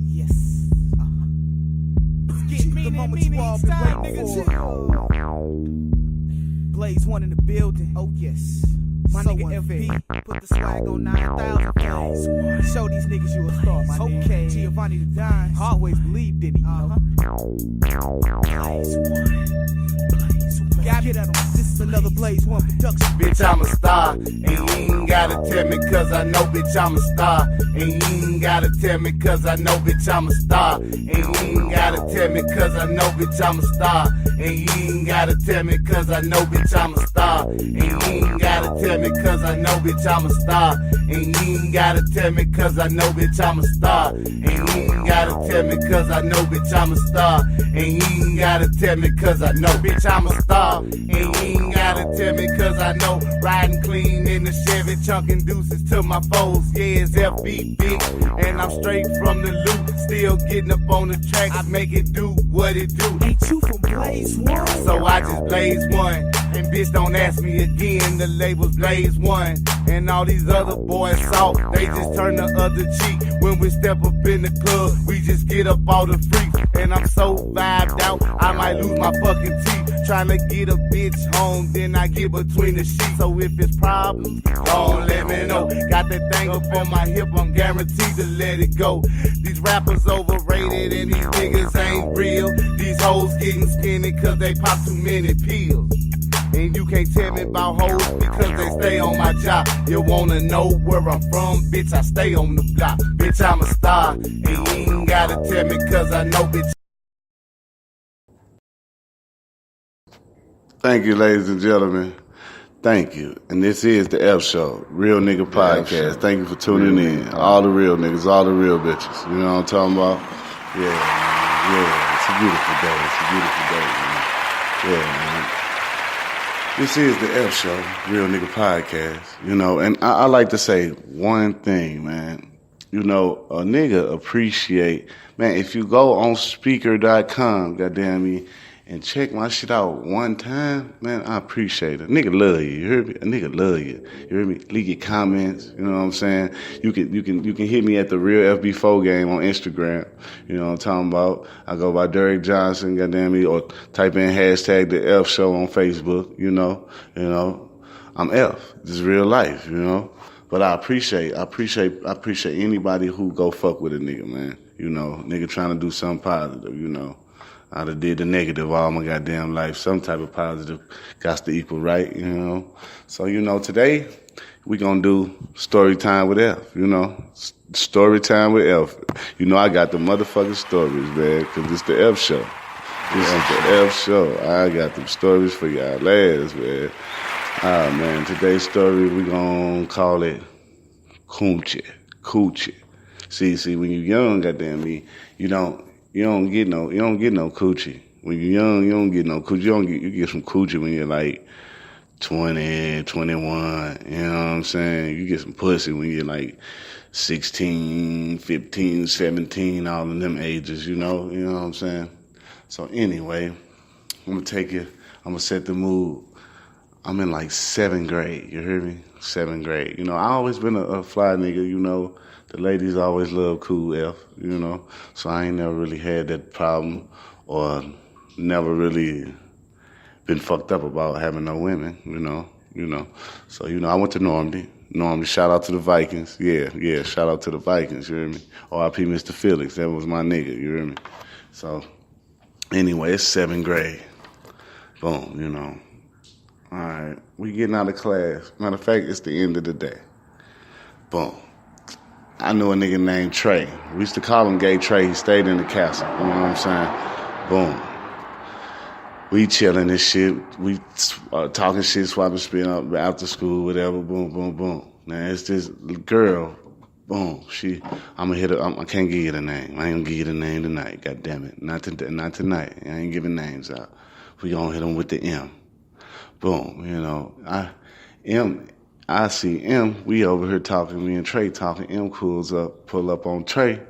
Yes. The moment you all been waiting for. Blaze one in the building. Oh yes. My nigga FP put the swag on 9,000 plays. Show these niggas you a star, my nigga. Okay. Giovanni the Dime always believed in it, you know. Blaze one. Got it. This is another Blaze One production. Bitch, I'm a star, and you ain't gotta tell me cause I know, bitch, I'm a star. And you ain't gotta tell me cause I know, bitch, I'm a star. And you ain't gotta tell me cause I know, bitch, I'm a star. And you ain't gotta tell me cause I know, bitch, I'm a star. And you ain't gotta tell me cause I know, bitch, I'm a star. And you ain't gotta tell me cause I know, bitch, I'm a star. And you ain't gotta tell me cause I know, bitch, I'm a star. And you ain't gotta tell me cause I know, bitch, I'm a star. And you ain't gotta tell me cause I know. Riding clean in the Chevy, chunking deuces to my foes. Yeah, it's FB big, and I'm straight from the loop. Still getting up on the track, I make it do what it do. Ain't you from Blaze One? So I just blaze one. And bitch, don't ask me again, the label's Blaze One. And all these other boys soft, they just turn the other cheek. When we step up in the club, we just get up all the freaks. And I'm so vibed out, I might lose my fucking teeth. Tryna get a bitch home, then I get between the sheets. So if it's problems, don't let me know. Got that thing up on my hip, I'm guaranteed to let it go. These rappers overrated and these niggas ain't real. These hoes getting skinny cause they pop too many pills. And you can't tell me about hoes because they stay on my job. You wanna know where I'm from, bitch, I stay on the block. Bitch, I'm a star, and you ain't gotta tell me cause I know, bitch. Thank you, ladies and gentlemen. Thank you. And this is the F Show, Real Nigga Podcast. Thank you for tuning in. All the real niggas, all the real bitches. You know what I'm talking about? Yeah, man. Yeah. It's a beautiful day. It's a beautiful day, man. Yeah, man. This is the F Show, Real Nigga Podcast. You know, and I like to say one thing, man. You know, a nigga appreciate, man, if you go on speaker.com, goddamn me, and check my shit out one time, man, I appreciate it. A nigga love you, you hear me? A nigga love you, you hear me? Leave your comments, you know what I'm saying? You can hit me at the Real FB4 game on Instagram, you know what I'm talking about? I go by Derek Johnson, goddamn me, or type in hashtag the F Show on Facebook, you know, I'm F. This is real life, you know. But I appreciate anybody who go fuck with a nigga, man. You know, nigga trying to do something positive, you know. I done did the negative all my goddamn life. Some type of positive got to equal right, you know. So, you know, today we gonna do story time with F, you know. Story time with F. You know I got the motherfucking stories, man, because it's the F Show. This is the F Show. I got them stories for y'all last, man. Man, today's story we gonna call it Coochie. See, when you young, goddamn me, you don't get no coochie. When you're young, you don't get no coochie. You get some coochie when you're like 20, 21, you know what I'm saying? You get some pussy when you're like 16, 15, 17, all in them ages, you know what I'm saying? So anyway, I'm gonna set the mood. I'm in like 7th grade, you hear me? 7th grade. You know, I always been a fly nigga, you know. The ladies always love cool F, you know. So I ain't never really had that problem or never really been fucked up about having no women, you know. So, you know, I went to Normandy. Shout out to the Vikings. Yeah, shout out to the Vikings, you hear me? R.I.P. Mr. Felix, that was my nigga, you hear me? So, anyway, it's 7th grade. Boom, you know. All right, we getting out of class. Matter of fact, it's the end of the day. Boom. I knew a nigga named Trey. We used to call him Gay Trey. He stayed in the castle. You know what I'm saying? Boom. We chilling and shit. We talking shit, swapping spit up after school, whatever. Boom, boom, boom. Now it's this girl. Boom. I'm gonna hit her. I can't give you the name. I ain't gonna give you the name tonight. God damn it. Not tonight. I ain't giving names out. We gonna hit them with the M. Boom. You know, I see M, we over here talking, me and Trey talking, M pull up on Trey,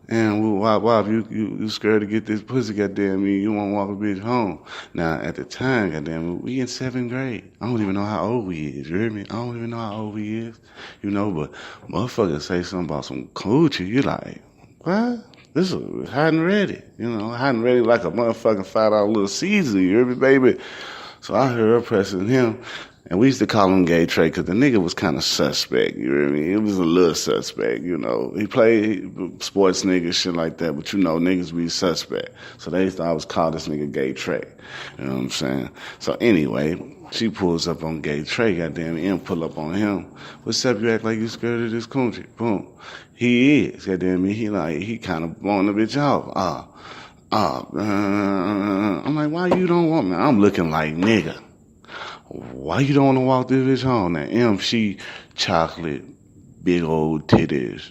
And why you scared to get this pussy, goddamn me, you want to walk a bitch home. Now, at the time, goddamn me, we in 7th grade. I don't even know how old we is, you hear me? I don't even know how old we is, you know, but motherfuckers say something about some coochie, you like, what? This is hot and ready, you know, hot and ready like a motherfucking $5 little Caesar, you hear me, baby? So I heard her pressing him. And we used to call him Gay Trey because the nigga was kind of suspect, you know what I mean? It was a little suspect, you know. He played sports niggas, shit like that, but you know, niggas be suspect. So they used to always call this nigga Gay Trey, you know what I'm saying? So anyway, she pulls up on Gay Trey, goddamn, and pull up on him. What's up, you act like you scared of this coochie? Boom. He is, goddamn me, he kind of blowing the bitch off. I'm like, why you don't want me? I'm looking like, nigga, why you don't want to walk this bitch home? Now, she chocolate, big old titties,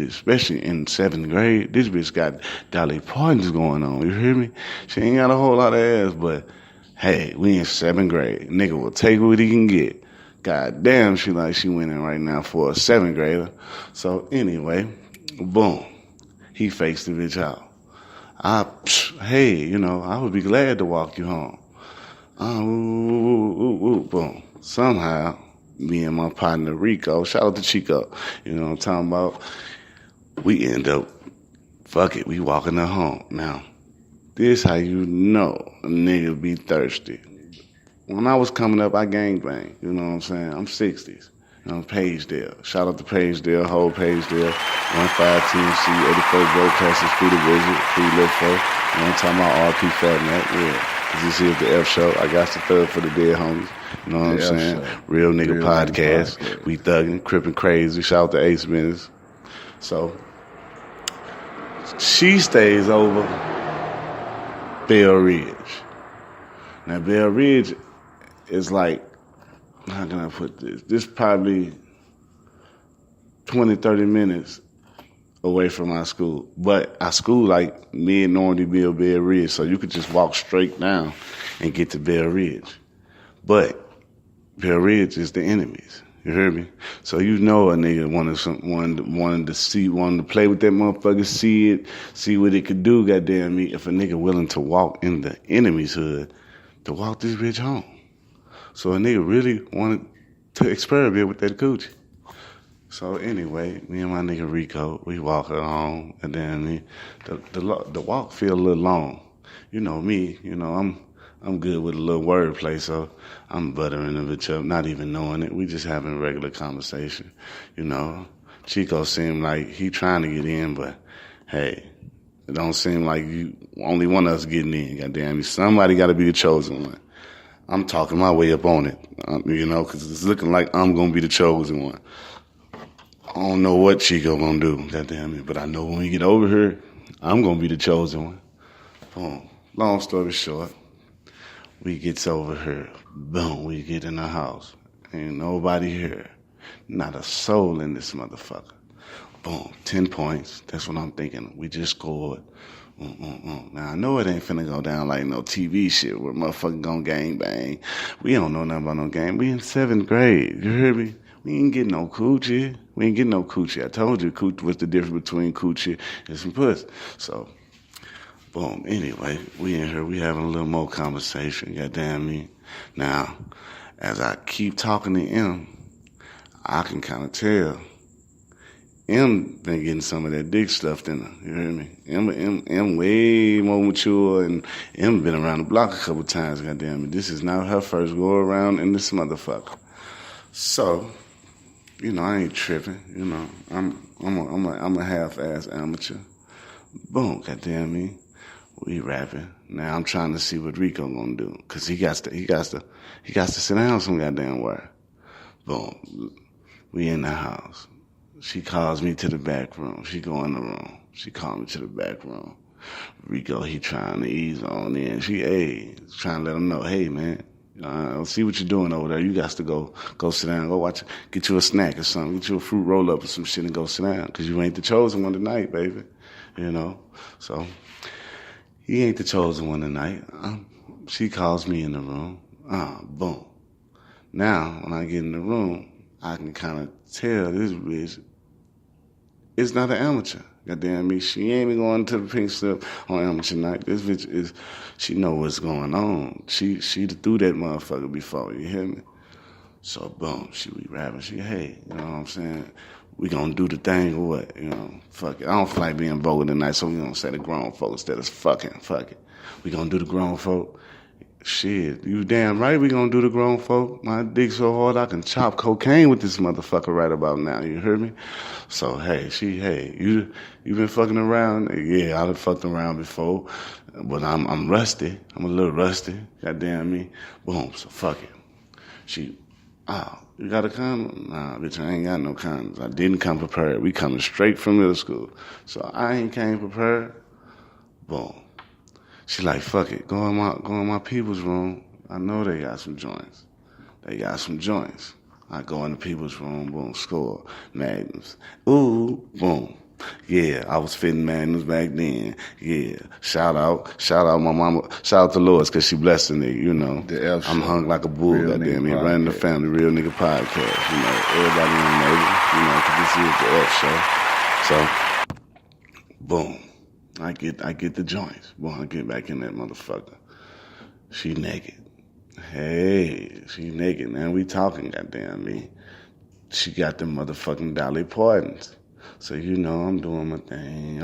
especially in 7th grade. This bitch got Dolly Partons going on, you hear me? She ain't got a whole lot of ass, but hey, we in 7th grade. Nigga will take what he can get. God damn, she winning right now for a 7th grader. So anyway, boom, he fakes the bitch out. Hey, you know, I would be glad to walk you home. Boom. Somehow, me and my partner Rico, shout out to Chico, you know what I'm talking about, we end up, fuck it, we walking her home. Now, this how you know a nigga be thirsty. When I was coming up, I gangbang, you know what I'm saying? I'm 60s. You know, Paigedale. Shout out to Paigedale, whole Paigedale, 15TNC, 84 Broadcasting, Free the Wizard, Free Lift For. You know what I'm talking about, RP Fat Mac, yeah. This is the F Show. I got the third for the dead homies. You know what I'm saying? Show. Real nigga podcast. We thugging, crippin' crazy. Shout out to Ace Minutes. So, she stays over Bell Ridge. Now, Bell Ridge is like, how can I put this? This probably 20, 30 minutes away from our school. But our school like mid-Normandyville, Bell Ridge, so you could just walk straight down and get to Bell Ridge. But Bell Ridge is the enemies. You hear me? So you know a nigga wanted to play with that motherfucker, see what it could do, goddamn me, if a nigga willing to walk in the enemy's hood to walk this bitch home. So a nigga really wanted to experiment with that coochie. So anyway, me and my nigga Rico, we walk her home, and then the walk feel a little long. You know me, you know, I'm good with a little wordplay, so I'm buttering the bitch up, not even knowing it. We just having a regular conversation, you know. Chico seemed like he trying to get in, but hey, it don't seem like you only one of us getting in, goddamn me. Somebody got to be the chosen one. I'm talking my way up on it, you know, because it's looking like I'm going to be the chosen one. I don't know what Chico going to do, goddamn it, but I know when we get over here, I'm going to be the chosen one. Boom. Long story short, we gets over here. Boom, we get in the house. Ain't nobody here. Not a soul in this motherfucker. Boom, 10 points. That's what I'm thinking. We just scored. Now, I know it ain't finna go down like no TV shit where motherfucking gon' gang bang. We don't know nothing about no gang. We in 7th grade. You hear me? We ain't getting no coochie. We ain't getting no coochie. I told you coochie was the difference between coochie and some puss. So, boom. Anyway, we in here. We having a little more conversation. Goddamn me. Now, as I keep talking to M, I can kind of tell M been getting some of that dick stuff in her, you hear me? M way more mature, and M been around the block a couple times, goddamn me. This is not her first go around in this motherfucker. So, you know, I ain't tripping, you know. I'm a half-ass amateur. Boom, goddamn me. We rapping. Now I'm trying to see what Rico gonna do, cause he got to sit down some goddamn where. Boom. We in the house. She calls me to the back room. She go in the room. She called me to the back room. Rico, he trying to ease on in. She, trying to let him know, hey, man, see what you're doing over there. You got to go sit down, go watch, get you a snack or something, get you a fruit roll up or some shit and go sit down, because you ain't the chosen one tonight, baby. You know? So, he ain't the chosen one tonight. She calls me in the room. Boom. Now, when I get in the room, I can kind of tell this bitch is not an amateur. Goddamn me, she ain't been going to the pink slip on amateur night. This bitch is, she know what's going on. She threw that motherfucker before, you hear me? So boom, she be rapping, hey, you know what I'm saying? We gonna do the thing or what, you know, fuck it. I don't feel like being vulgar tonight, so we gonna say the grown folk instead of fuck it. We gonna do the grown folk. Shit, you damn right we gonna do the grown folk. My dick so hard I can chop cocaine with this motherfucker right about now, you heard me? So, hey, you been fucking around? Yeah, I done fucked around before, but I'm rusty. I'm a little rusty, goddamn me. Boom, so fuck it. You got a condom? Nah, bitch, I ain't got no condoms. I didn't come prepared. We coming straight from middle school. So I ain't came prepared. Boom. She like, fuck it, go in my people's room. I know they got some joints. I go in the people's room, boom, score, Magnums. Ooh, boom. Yeah, I was fitting Magnums back then. Yeah, shout out my mama, shout out to Lois, cause she blessed me, you know. I'm hung like a bull, goddamn me, running the family, real nigga podcast. You know, everybody in the you know, cause this is the F show. So, boom. I get the joints. Boy, I get back in that motherfucker. She naked. Hey, she naked, man. We talking, goddamn me. She got them motherfucking Dolly Partons. So, you know, I'm doing my thing.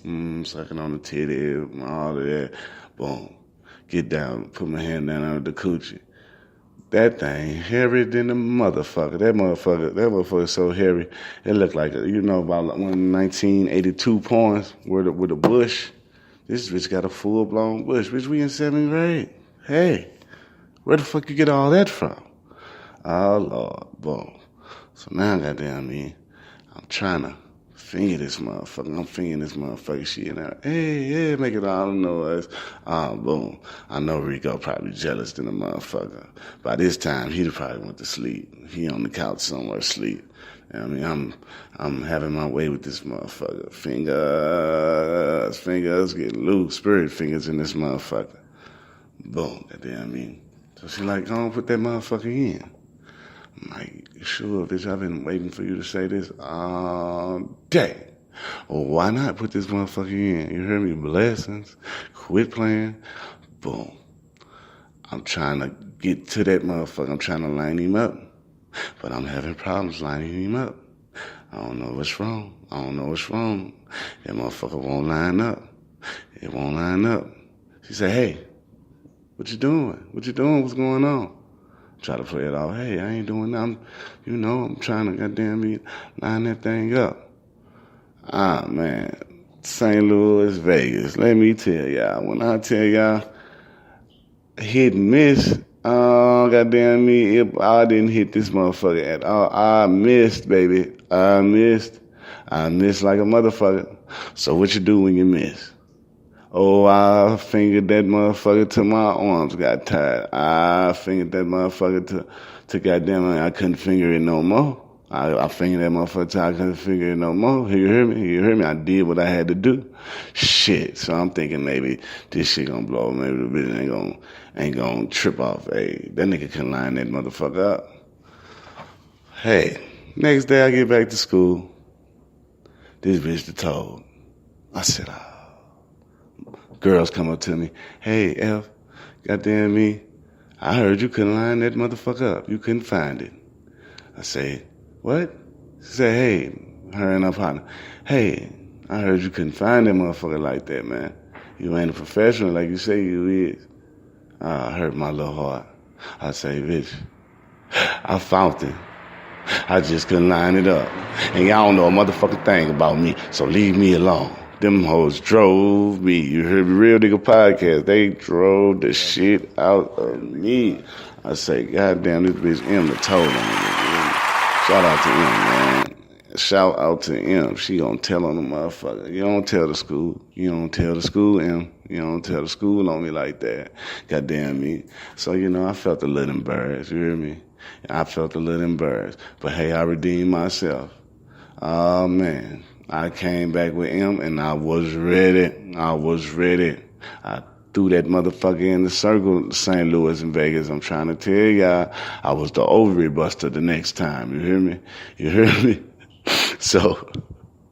I'm sucking on the titty, all of that. Boom. Get down, put my hand down under the coochie. That thing hairy than a motherfucker. That motherfucker so hairy. It looked like, you know, about one of the 1982 porns with a bush. This bitch got a full-blown bush. Bitch, we in 7th grade. Hey, where the fuck you get all that from? Oh, Lord, boom. So now, goddamn me, I'm trying to finger this motherfucker. I'm fingering this motherfucker. She in there, hey, make it all the noise. Boom. I know Rico probably jealous than a motherfucker. By this time, he'd probably went to sleep. He on the couch somewhere asleep. I mean, I'm having my way with this motherfucker. Fingers getting loose. Spirit fingers in this motherfucker. Boom. Goddamn me. So she like, go on, put that motherfucker in. I'm like, sure, bitch, I've been waiting for you to say this all day. Well, why not put this motherfucker in? You hear me? Blessings. Quit playing. Boom. I'm trying to get to that motherfucker. I'm trying to line him up. But I'm having problems lining him up. I don't know what's wrong. That motherfucker won't line up. It won't line up. She said, hey, what you doing? What's going on? Try to play it off. Hey, I ain't doing nothing. You know, I'm trying to goddamn me line that thing up. Ah, man. St. Louis, Vegas. Let me tell y'all. When I tell y'all, hit and miss, goddamn me, I didn't hit this motherfucker at all. I missed, baby. I missed like a motherfucker. So what you do when you miss? Oh, I fingered that motherfucker till my arms got tired. I fingered that motherfucker to goddamn it, I couldn't finger it no more. I fingered that motherfucker till I couldn't finger it no more. You hear me? I did what I had to do. Shit. So I'm thinking maybe this shit gonna blow. Maybe the bitch ain't gonna trip off. Hey, that nigga can line that motherfucker up. Hey, next day I get back to school. This bitch the told. I said, girls come up to me, hey, F, goddamn me, I heard you couldn't line that motherfucker up. You couldn't find it. I say, what? She said, hey, her and her partner, hey, I heard you couldn't find that motherfucker like that, man. You ain't a professional like you say you is. I hurt my little heart. I say, bitch, I found it. I just couldn't line it up. And y'all don't know a motherfucking thing about me, so leave me alone. Them hoes drove me. You heard me, Real Nigga Podcast. They drove the shit out of me. I say, goddamn, this bitch M that told on me. Shout out to M, man. Shout out to M. She gonna tell on the motherfucker. You don't tell the school. You don't tell the school, M. You don't tell the school on me like that. Goddamn me. So, you know, I felt a little embarrassed. You hear me? I felt a little embarrassed. But hey, I redeemed myself. Oh, man. I came back with him, and I was ready. I threw that motherfucker in the circle, St. Louis and Vegas. I'm trying to tell y'all, I was the ovary buster the next time. You hear me? So,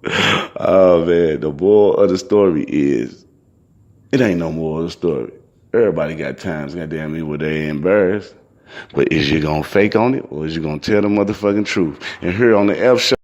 Oh man, the moral of the story is, it ain't no moral of the story. Everybody got times, goddamn me, where they embarrassed. But is you gonna fake on it, or is you gonna tell the motherfucking truth? And here on the THEFSHOW.